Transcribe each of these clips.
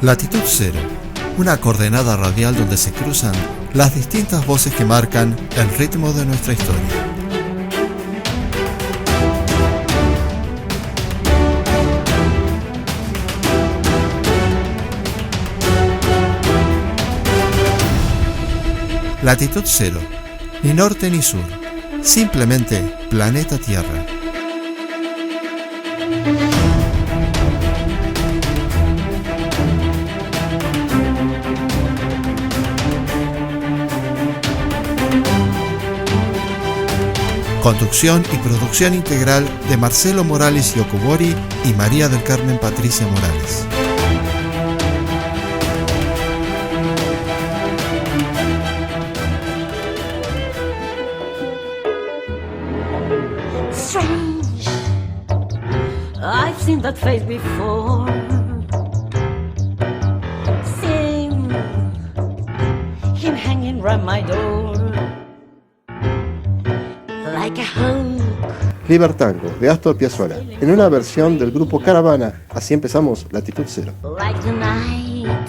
Latitud Cero, una coordenada radial donde se cruzan las distintas voces que marcan el ritmo de nuestra historia. Latitud Cero, ni norte ni sur, simplemente planeta Tierra. Conducción y producción integral de Marcelo Morales y Okubori y María del Carmen Patricia Morales. Strange, I've seen that face before. Seen him hanging round my door. Like a hook. Libertango, de Astor Piazzolla, en una versión del grupo Caravana. Así empezamos Latitud Cero. Like the night,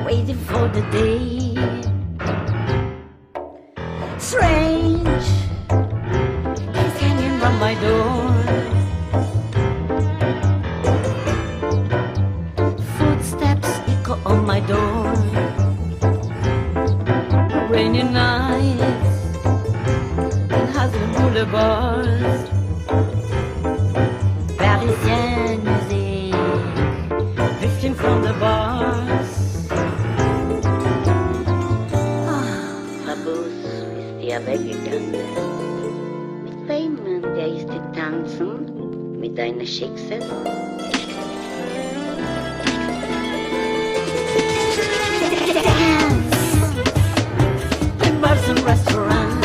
waiting for the day. Strange, he's hanging round my door. Footsteps echo on my door. Rainy nights, boulevards, Parisian music, drifting from the bars. Herr Bus, ist ja weggegangen. Mit wem der ist die tanzen? Mit deiner Schicksal? Dance in bars and restaurants.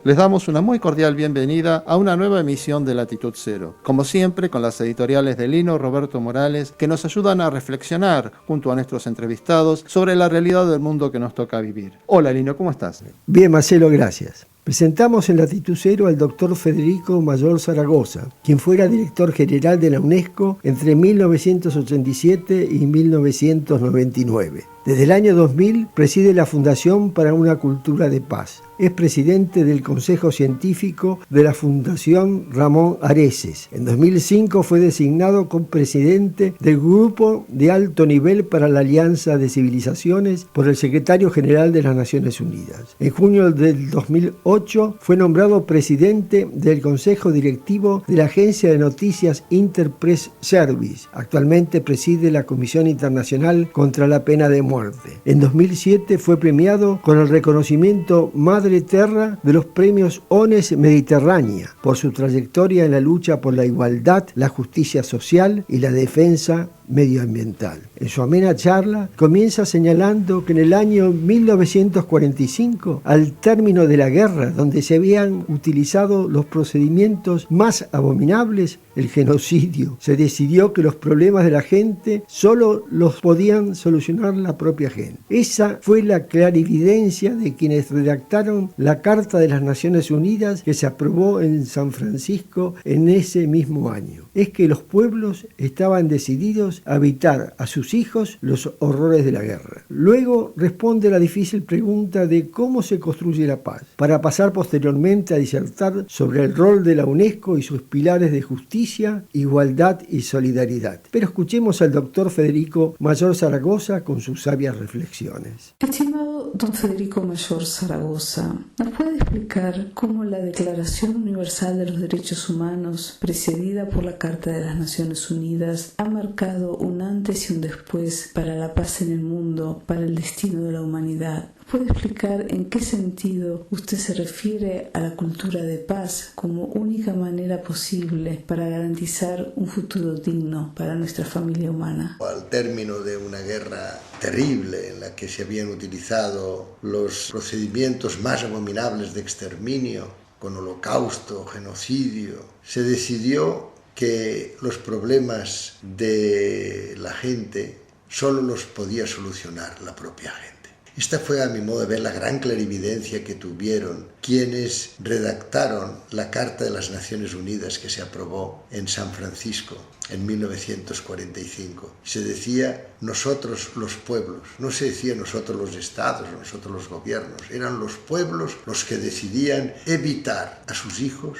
Les damos una muy cordial bienvenida a una nueva emisión de Latitud Cero, como siempre con las editoriales de Lino Roberto Morales, que nos ayudan a reflexionar junto a nuestros entrevistados sobre la realidad del mundo que nos toca vivir. Hola Lino, ¿cómo estás? Bien Marcelo, gracias. Presentamos en Latitud Cero al doctor Federico Mayor Zaragoza, quien fuera director general de la UNESCO entre 1987 y 1999. Desde el año 2000 preside la Fundación para una Cultura de Paz. Es presidente del Consejo Científico de la Fundación Ramón Areces. En 2005 fue designado copresidente del Grupo de Alto Nivel para la Alianza de Civilizaciones por el Secretario General de las Naciones Unidas. En junio del 2008 fue nombrado presidente del Consejo Directivo de la Agencia de Noticias Interpress Service. Actualmente preside la Comisión Internacional contra la Pena de Muerte. En 2007 fue premiado con el reconocimiento Madre Terra de los premios ONES Mediterránea por su trayectoria en la lucha por la igualdad, la justicia social y la defensa medioambiental. En su amena charla comienza señalando que en el año 1945, al término de la guerra, donde se habían utilizado los procedimientos más abominables, el genocidio. Se decidió que los problemas de la gente solo los podían solucionar la propia gente. Esa fue la clarividencia de quienes redactaron la Carta de las Naciones Unidas que se aprobó en San Francisco en ese mismo año. Es que los pueblos estaban decididos a evitar a sus hijos los horrores de la guerra. Luego responde la difícil pregunta de cómo se construye la paz, para pasar posteriormente a disertar sobre el rol de la UNESCO y sus pilares de justicia, igualdad y solidaridad. Pero escuchemos al doctor Federico Mayor Zaragoza con sus sabias reflexiones. Estimado don Federico Mayor Zaragoza, ¿nos puede explicar cómo la Declaración Universal de los Derechos Humanos, precedida por la Carta de las Naciones Unidas, ha marcado un antes y un después para la paz en el mundo, para el destino de la humanidad? ¿Puede explicar en qué sentido usted se refiere a la cultura de paz como única manera posible para garantizar un futuro digno para nuestra familia humana? Al término de una guerra terrible en la que se habían utilizado los procedimientos más abominables de exterminio, con holocausto, genocidio, se decidió que los problemas de la gente solo los podía solucionar la propia gente. Esta fue, a mi modo de ver, la gran clarividencia que tuvieron quienes redactaron la Carta de las Naciones Unidas que se aprobó en San Francisco en 1945. Se decía nosotros los pueblos, no se decía nosotros los estados, nosotros los gobiernos, eran los pueblos los que decidían evitar a sus hijos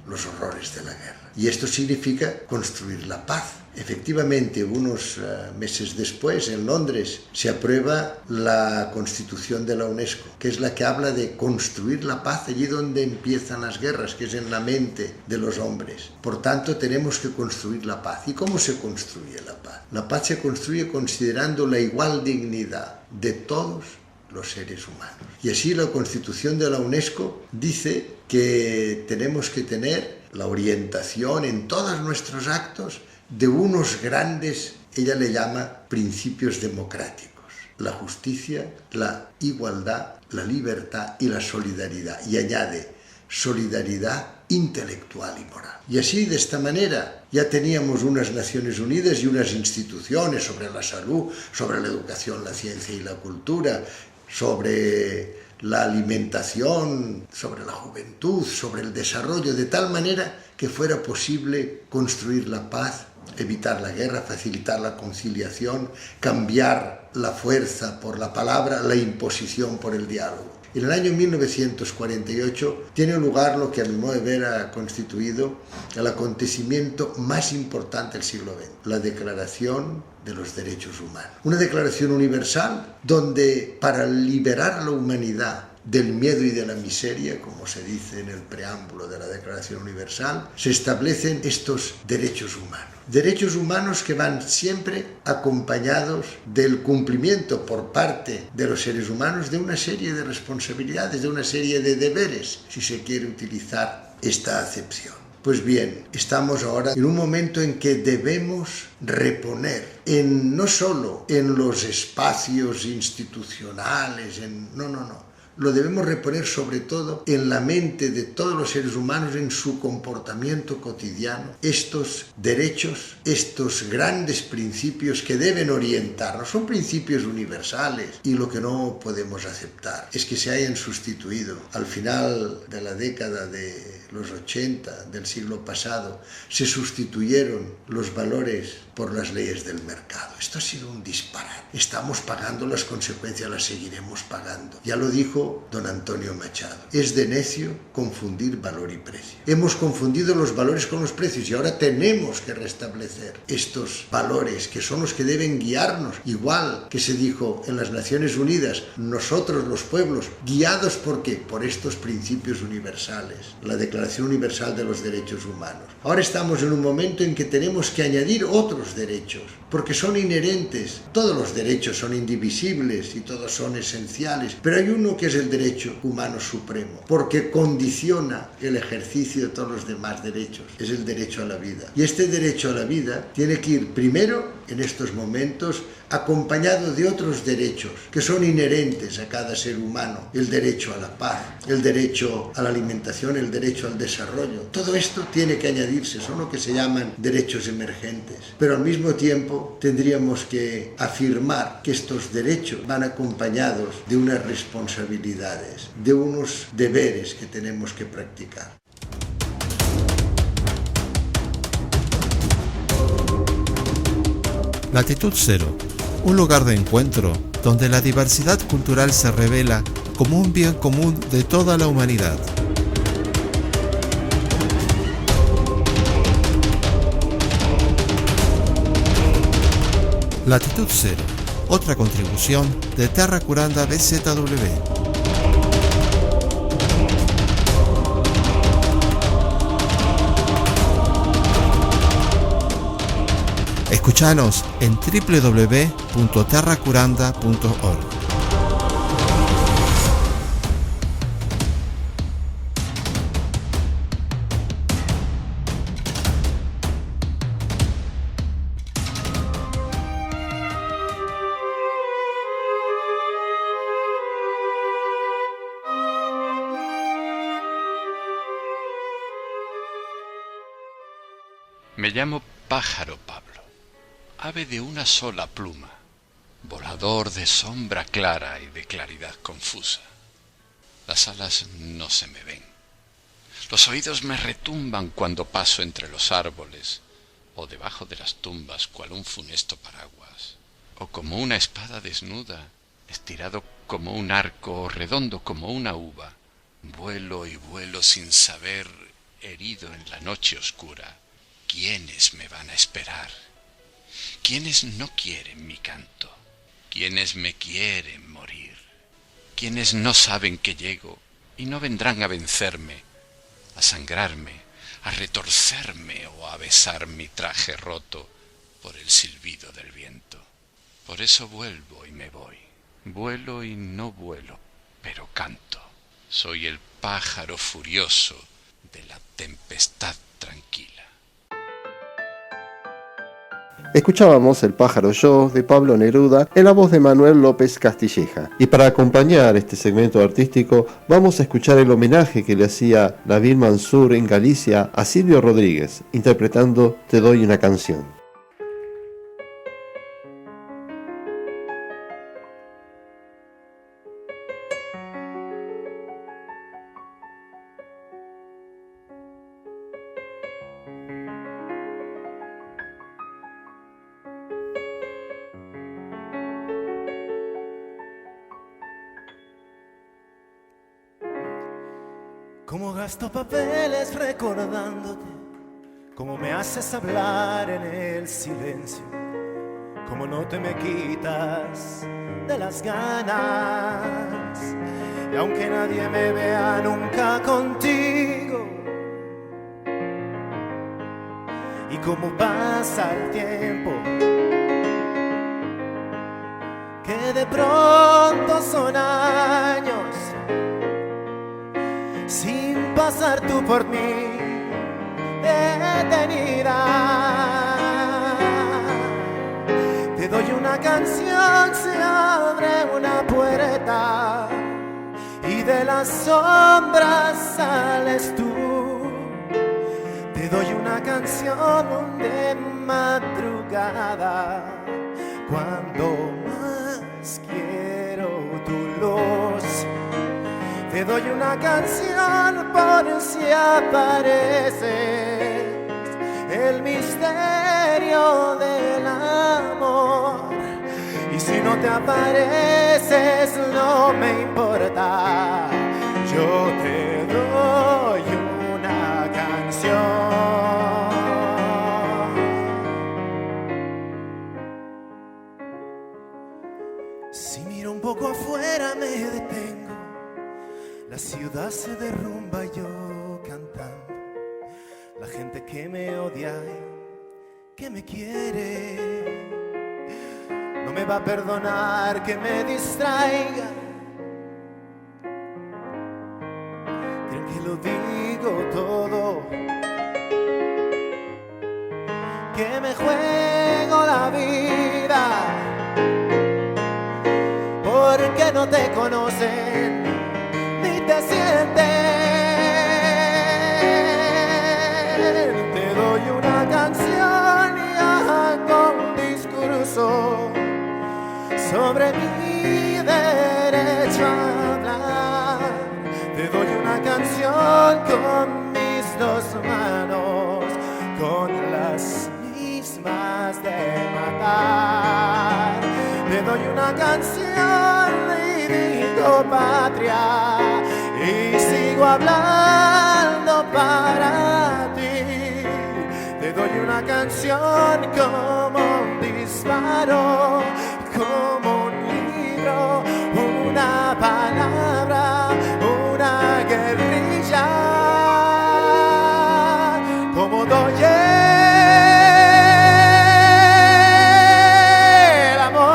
los horrores de la guerra. Y esto significa construir la paz. Efectivamente, unos meses después, en Londres, se aprueba la Constitución de la UNESCO, que es la que habla de construir la paz allí donde empiezan las guerras, que es en la mente de los hombres. Por tanto, tenemos que construir la paz. ¿Y cómo se construye la paz? La paz se construye considerando la igual dignidad de todos los seres humanos. Y así la Constitución de la UNESCO dice que tenemos que tener la orientación en todos nuestros actos de unos grandes, ella le llama principios democráticos: la justicia, la igualdad, la libertad y la solidaridad. Y añade solidaridad intelectual y moral. Y así, de esta manera, ya teníamos unas Naciones Unidas y unas instituciones sobre la salud, sobre la educación, la ciencia y la cultura, sobre la alimentación, sobre la juventud, sobre el desarrollo, de tal manera que fuera posible construir la paz, evitar la guerra, facilitar la conciliación, cambiar la fuerza por la palabra, la imposición por el diálogo. En el año 1948 tiene lugar lo que a mi modo de ver ha constituido el acontecimiento más importante del siglo XX, la Declaración de los Derechos Humanos. Una declaración universal donde, para liberar a la humanidad del miedo y de la miseria, como se dice en el preámbulo de la Declaración Universal, se establecen estos derechos humanos. Derechos humanos que van siempre acompañados del cumplimiento por parte de los seres humanos de una serie de responsabilidades, de una serie de deberes, si se quiere utilizar esta acepción. Pues bien, estamos ahora en un momento en que debemos reponer, no solo en los espacios institucionales, lo debemos reponer sobre todo en la mente de todos los seres humanos, en su comportamiento cotidiano, estos derechos, estos grandes principios que deben orientarnos. Son principios universales, y lo que no podemos aceptar es que se hayan sustituido al final de la década de los 80 del siglo pasado, se sustituyeron los valores por las leyes del mercado. Esto ha sido un disparate. Estamos pagando las consecuencias, las seguiremos pagando. Ya lo dijo don Antonio Machado: es de necio confundir valor y precio. Hemos confundido los valores con los precios y ahora tenemos que restablecer estos valores que son los que deben guiarnos, igual que se dijo en las Naciones Unidas, nosotros los pueblos, guiados ¿por qué? Por estos principios universales, la Declaración Universal de los Derechos Humanos. Ahora estamos en un momento en que tenemos que añadir otros derechos, porque son inherentes. Todos los derechos son indivisibles y todos son esenciales, pero hay uno que es el derecho humano supremo, porque condiciona el ejercicio de todos los demás derechos. Es el derecho a la vida. Y este derecho a la vida tiene que ir primero en estos momentos, acompañado de otros derechos que son inherentes a cada ser humano: el derecho a la paz, el derecho a la alimentación, el derecho al desarrollo. Todo esto tiene que añadirse, son lo que se llaman derechos emergentes. Pero al mismo tiempo tendríamos que afirmar que estos derechos van acompañados de unas responsabilidades, de unos deberes que tenemos que practicar. Latitud Cero, un lugar de encuentro donde la diversidad cultural se revela como un bien común de toda la humanidad. Latitud Cero, otra contribución de Terra Curanda BZW. Escuchanos en www.terracuranda.org. Me llamo Pájaro Pablo, ave de una sola pluma, volador de sombra clara y de claridad confusa. Las alas no se me ven. Los oídos me retumban cuando paso entre los árboles o debajo de las tumbas cual un funesto paraguas, o como una espada desnuda, estirado como un arco o redondo como una uva. Vuelo y vuelo sin saber, herido en la noche oscura. ¿Quiénes me van a esperar? ¿Quiénes no quieren mi canto? ¿Quiénes me quieren morir? ¿Quiénes no saben que llego y no vendrán a vencerme, a sangrarme, a retorcerme o a besar mi traje roto por el silbido del viento? Por eso vuelvo y me voy. Vuelo y no vuelo, pero canto. Soy el pájaro furioso de la tempestad tranquila. Escuchábamos El pájaro yo de Pablo Neruda en la voz de Manuel López Castilleja. Y para acompañar este segmento artístico vamos a escuchar el homenaje que le hacía Nabil Mansur en Galicia a Silvio Rodríguez, interpretando Te doy una canción. Cómo gasto papeles recordándote, cómo me haces hablar en el silencio, cómo no te me quitas de las ganas. Y aunque nadie me vea nunca contigo, y cómo pasa el tiempo, que de pronto son años sin pasar tú por mí detenida. Te doy una canción, se abre una puerta y de las sombras sales tú. Te doy una canción de madrugada cuando más quiero tu luz. Te doy una canción por si apareces, el misterio del amor. Y si no te apareces, no me importa, yo te doy una canción. Si miro un poco afuera me detengo. La ciudad se derrumba y yo cantando. La gente que me odia y que me quiere no me va a perdonar que me distraiga. Creen que lo digo todo, que me juego la vida no te conocen ni te sienten. Te doy una canción y hago un discurso sobre mi derecho a hablar. Te doy una canción con mis dos manos, con las mismas de matar. Te doy una canción y digo patria y sigo hablando para ti. Te doy una canción como un disparo, como un libro, una palabra, una guerrilla, como doy el amor.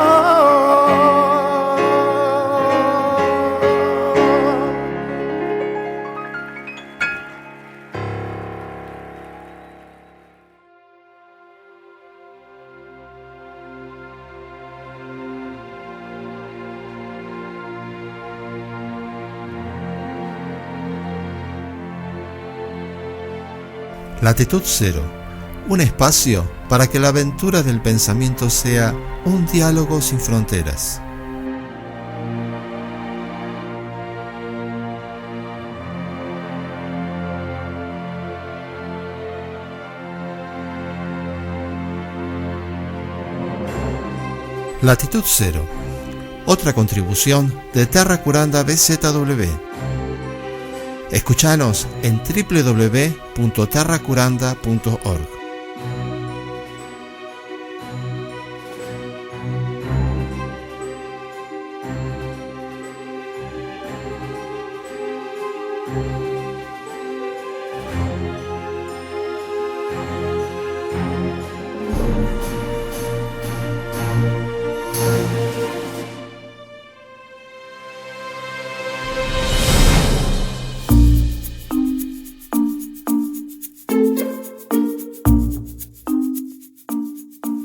Latitud Cero, un espacio para que la aventura del pensamiento sea un diálogo sin fronteras. Latitud Cero, otra contribución de Terra Curanda BZW. Escuchanos en www.terracuranda.org.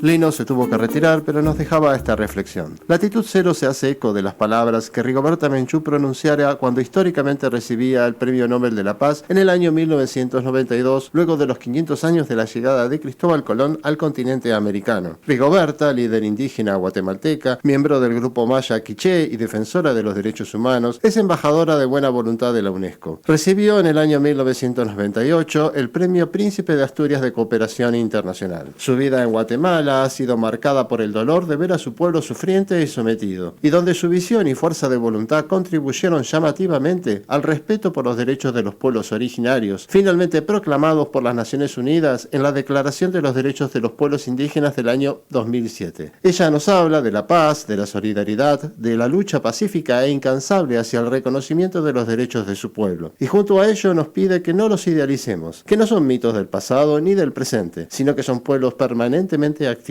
Lino se tuvo que retirar, pero nos dejaba esta reflexión. Latitud Cero se hace eco de las palabras que Rigoberta Menchú pronunciara cuando históricamente recibía el Premio Nobel de la Paz en el año 1992, luego de los 500 años de la llegada de Cristóbal Colón al continente americano. Rigoberta, líder indígena guatemalteca, miembro del grupo maya Quiché y defensora de los derechos humanos, es embajadora de buena voluntad de la UNESCO. Recibió en el año 1998 el Premio Príncipe de Asturias de Cooperación Internacional. Su vida en Guatemala ha sido marcada por el dolor de ver a su pueblo sufriente y sometido, y donde su visión y fuerza de voluntad contribuyeron llamativamente al respeto por los derechos de los pueblos originarios, finalmente proclamados por las Naciones Unidas en la Declaración de los Derechos de los Pueblos Indígenas del año 2007. Ella nos habla de la paz, de la solidaridad, de la lucha pacífica e incansable hacia el reconocimiento de los derechos de su pueblo, y junto a ello nos pide que no los idealicemos, que no son mitos del pasado ni del presente, sino que son pueblos permanentemente activos.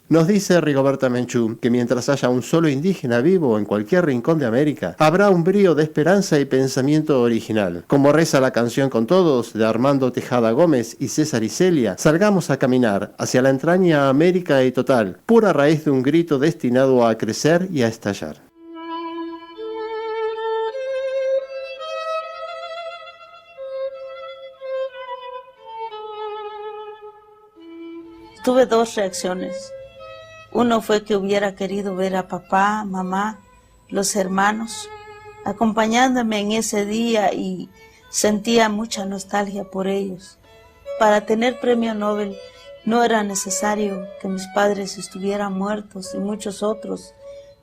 Nos dice Rigoberta Menchú que mientras haya un solo indígena vivo en cualquier rincón de América, habrá un brío de esperanza y pensamiento original. Como reza la canción Con Todos, de Armando Tejada Gómez y César Iselia, salgamos a caminar hacia la entraña América y total, pura raíz de un grito destinado a crecer y a estallar. Tuve dos reacciones. Uno fue que hubiera querido ver a papá, mamá, los hermanos, acompañándome en ese día y sentía mucha nostalgia por ellos. Para tener premio Nobel no era necesario que mis padres estuvieran muertos y muchos otros,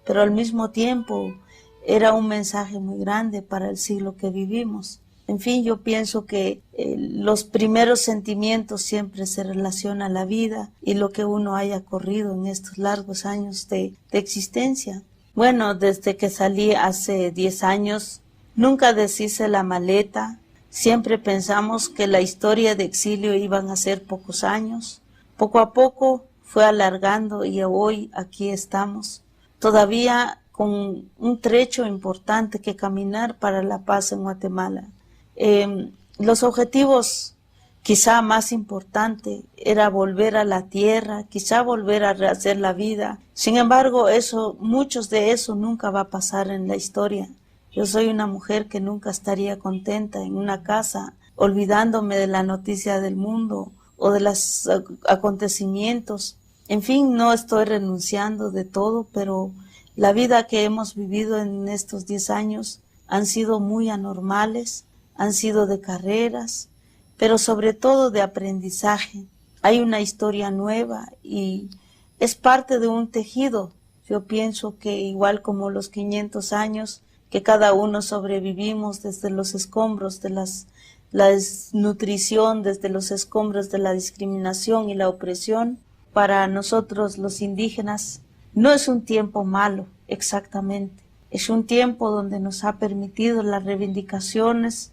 pero al mismo tiempo era un mensaje muy grande para el siglo que vivimos. En fin, yo pienso que los primeros sentimientos siempre se relacionan a la vida y lo que uno haya corrido en estos largos años de existencia. Bueno, desde que salí hace 10 años, nunca deshice la maleta. Siempre pensamos que la historia de exilio iban a ser pocos años. Poco a poco fue alargando y hoy aquí estamos. Todavía con un trecho importante que caminar para la paz en Guatemala. Los objetivos quizá más importante era volver a la tierra, quizá volver a rehacer la vida. Sin embargo, muchos de eso nunca va a pasar en la historia. Yo soy una mujer que nunca estaría contenta en una casa, olvidándome de la noticia del mundo o de los acontecimientos. En fin, no estoy renunciando de todo, pero la vida que hemos vivido en estos 10 años han sido muy anormales, han sido de carreras, pero sobre todo de aprendizaje. Hay una historia nueva y es parte de un tejido. Yo pienso que igual como los 500 años que cada uno sobrevivimos desde los escombros de la desnutrición, desde los escombros de la discriminación y la opresión, para nosotros los indígenas no es un tiempo malo exactamente. Es un tiempo donde nos ha permitido las reivindicaciones.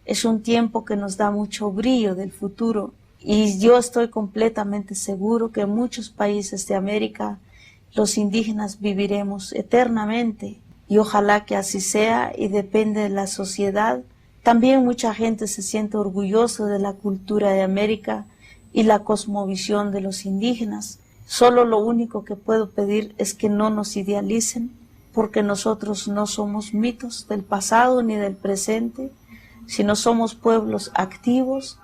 Es un tiempo que nos da mucho brillo del futuro y yo estoy completamente seguro que en muchos países de América los indígenas viviremos eternamente y ojalá que así sea y depende de la sociedad. También mucha gente se siente orgullosa de la cultura de América y la cosmovisión de los indígenas. Solo lo único que puedo pedir es que no nos idealicen porque nosotros no somos mitos del pasado ni del presente, si no somos pueblos activos,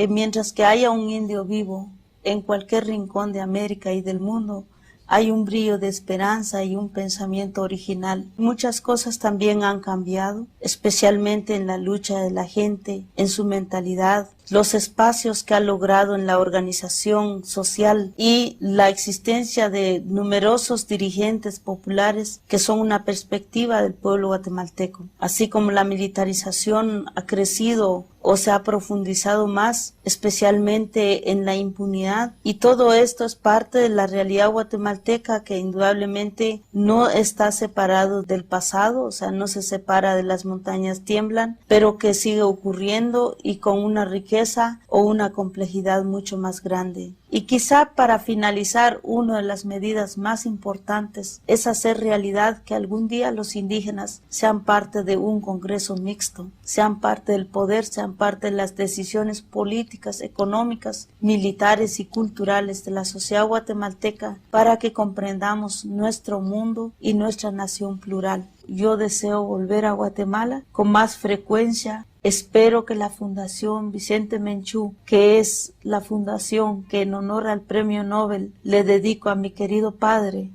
mientras que haya un indio vivo en cualquier rincón de América y del mundo, hay un brillo de esperanza y un pensamiento original. Muchas cosas también han cambiado, especialmente en la lucha de la gente, en su mentalidad, los espacios que ha logrado en la organización social y la existencia de numerosos dirigentes populares que son una perspectiva del pueblo guatemalteco, así como la militarización ha crecido o se ha profundizado más, especialmente en la impunidad, y todo esto es parte de la realidad guatemalteca que indudablemente no está separado del pasado, o sea, no se separa de las montañas tiemblan, pero que sigue ocurriendo y con una riqueza o una complejidad mucho más grande. Y quizá para finalizar, una de las medidas más importantes es hacer realidad que algún día los indígenas sean parte de un Congreso mixto, sean parte del poder, sean parte de las decisiones políticas, económicas, militares y culturales de la sociedad guatemalteca para que comprendamos nuestro mundo y nuestra nación plural. Yo deseo volver a Guatemala con más frecuencia. Espero que la Fundación Vicente Menchú, que es la fundación que en honor al Premio Nobel le dedico a mi querido padre,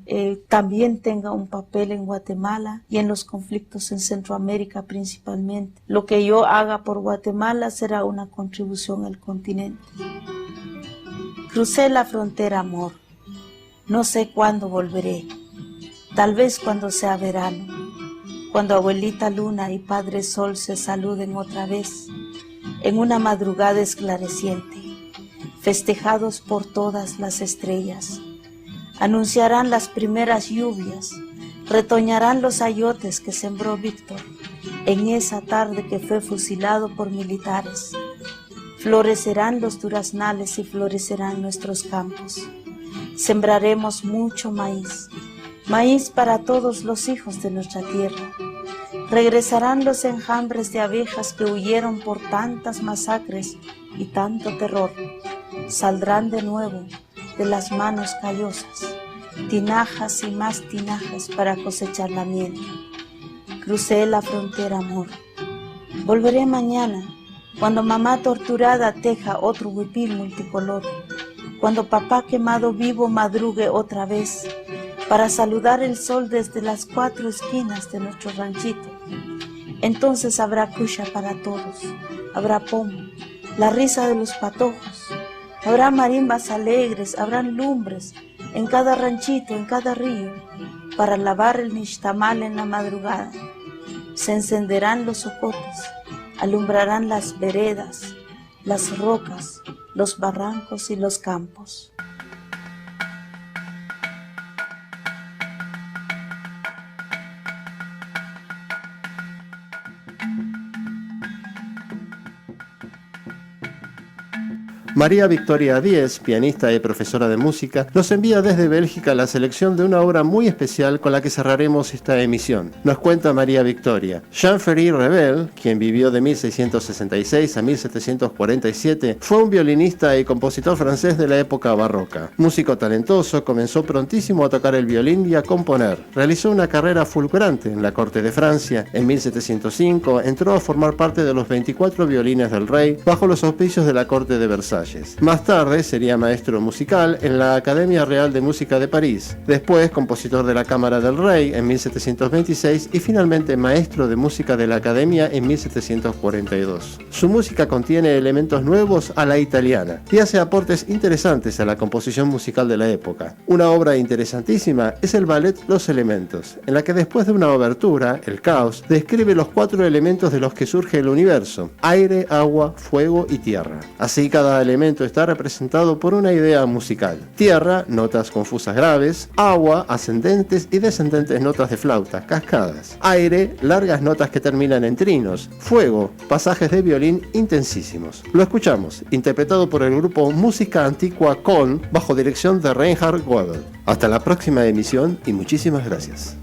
también tenga un papel en Guatemala y en los conflictos en Centroamérica principalmente. Lo que yo haga por Guatemala será una contribución al continente. Crucé la frontera, amor. No sé cuándo volveré. Tal vez cuando sea verano. Cuando abuelita luna y padre sol se saluden otra vez, en una madrugada esclareciente, festejados por todas las estrellas, anunciarán las primeras lluvias, retoñarán los ayotes que sembró Víctor en esa tarde que fue fusilado por militares, florecerán los duraznales y florecerán nuestros campos, sembraremos mucho maíz, maíz para todos los hijos de nuestra tierra. Regresarán los enjambres de abejas que huyeron por tantas masacres y tanto terror. Saldrán de nuevo de las manos callosas, tinajas y más tinajas para cosechar la miel. Crucé la frontera, amor. Volveré mañana, cuando mamá torturada teja otro huipil multicolor, cuando papá quemado vivo madrugue otra vez, para saludar el sol desde las 4 esquinas de nuestro ranchito. Entonces habrá cucha para todos, habrá pomo, la risa de los patojos, habrá marimbas alegres, habrán lumbres en cada ranchito, en cada río, para lavar el nixtamal en la madrugada. Se encenderán los ocotes, alumbrarán las veredas, las rocas, los barrancos y los campos. María Victoria Díez, pianista y profesora de música, nos envía desde Bélgica la selección de una obra muy especial con la que cerraremos esta emisión. Nos cuenta María Victoria: Jean-Ferry Revel, quien vivió de 1666 a 1747, fue un violinista y compositor francés de la época barroca. Músico talentoso, comenzó prontísimo a tocar el violín y a componer. Realizó una carrera fulgurante en la corte de Francia. En 1705 entró a formar parte de los 24 violines del rey bajo los auspicios de la corte de Versalles. Más tarde sería maestro musical en la Academia Real de Música de París. Después compositor de la Cámara del Rey en 1726 y finalmente maestro de música de la Academia en 1742. Su música contiene elementos nuevos a la italiana y hace aportes interesantes a la composición musical de la época. Una obra interesantísima es el ballet Los Elementos, en la que después de una obertura, el caos, describe los 4 elementos de los que surge el universo: aire, agua, fuego y tierra. Así cada elemento está representado por una idea musical. Tierra, notas confusas graves; agua, ascendentes y descendentes notas de flauta, cascadas; aire, largas notas que terminan en trinos; fuego, pasajes de violín intensísimos. Lo escuchamos, interpretado por el grupo Música Antigua Con, bajo dirección de Reinhard Goebel. Hasta la próxima emisión y muchísimas gracias.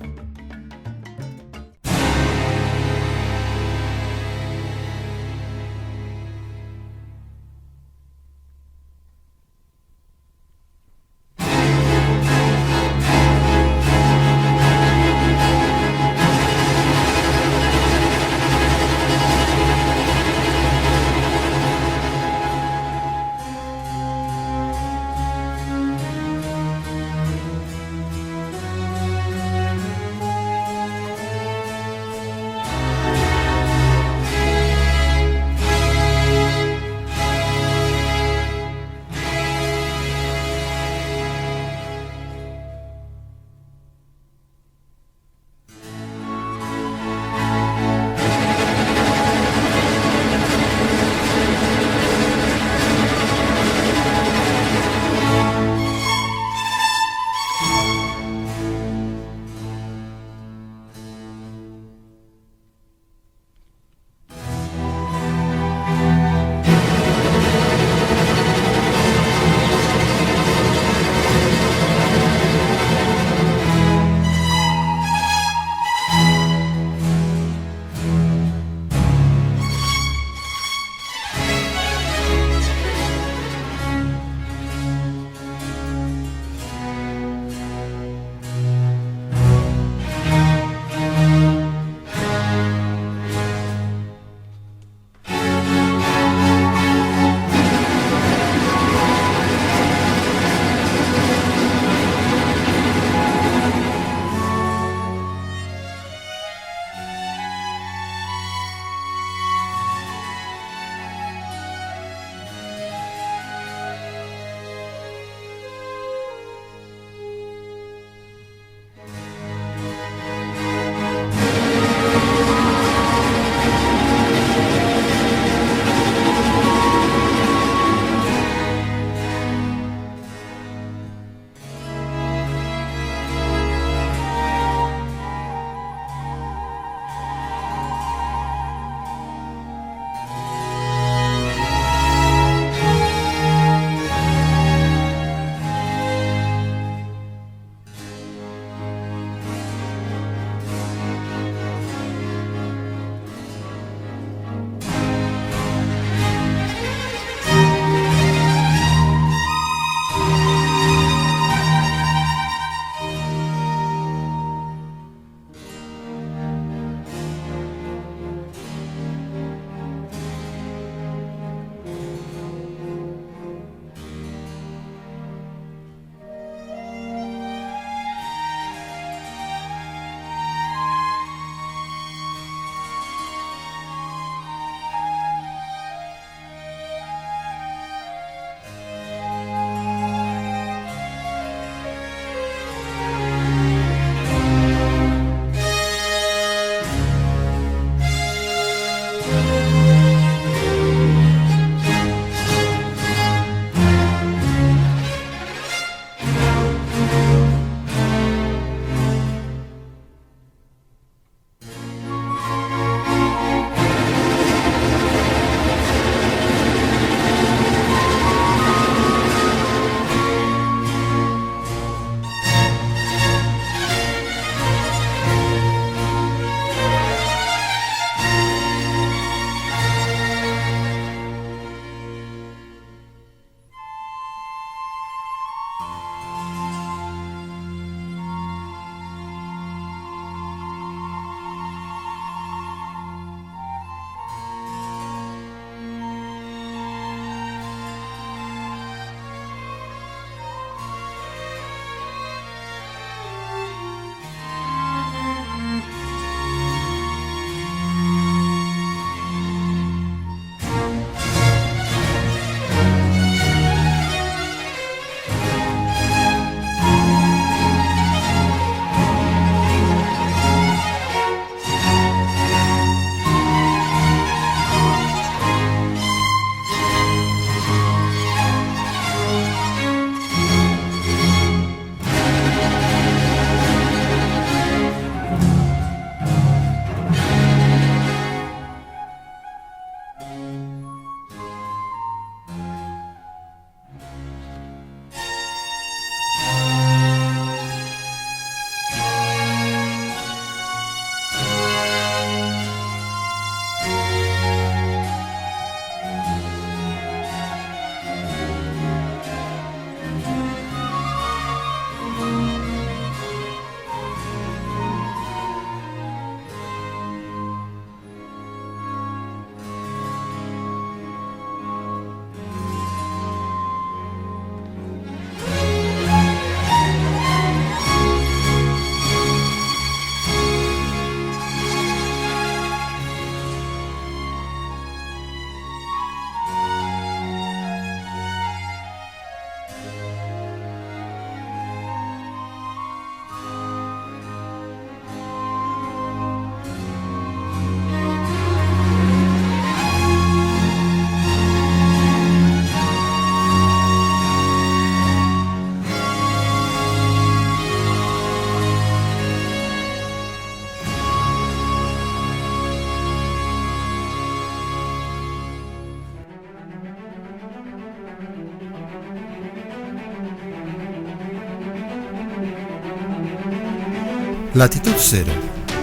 Latitud Cero,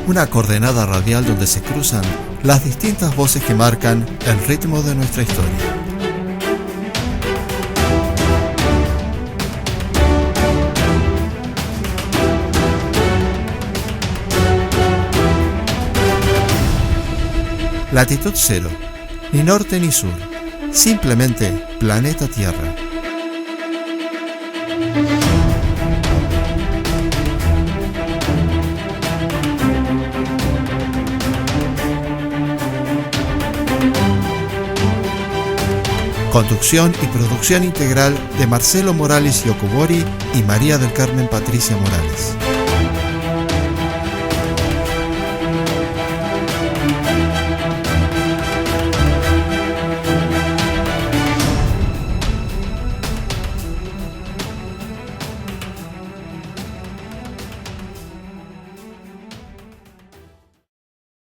una coordenada radial donde se cruzan las distintas voces que marcan el ritmo de nuestra historia. Latitud Cero, ni norte ni sur, simplemente planeta Tierra. Conducción y producción integral de Marcelo Morales y Okubori y María del Carmen Patricia Morales.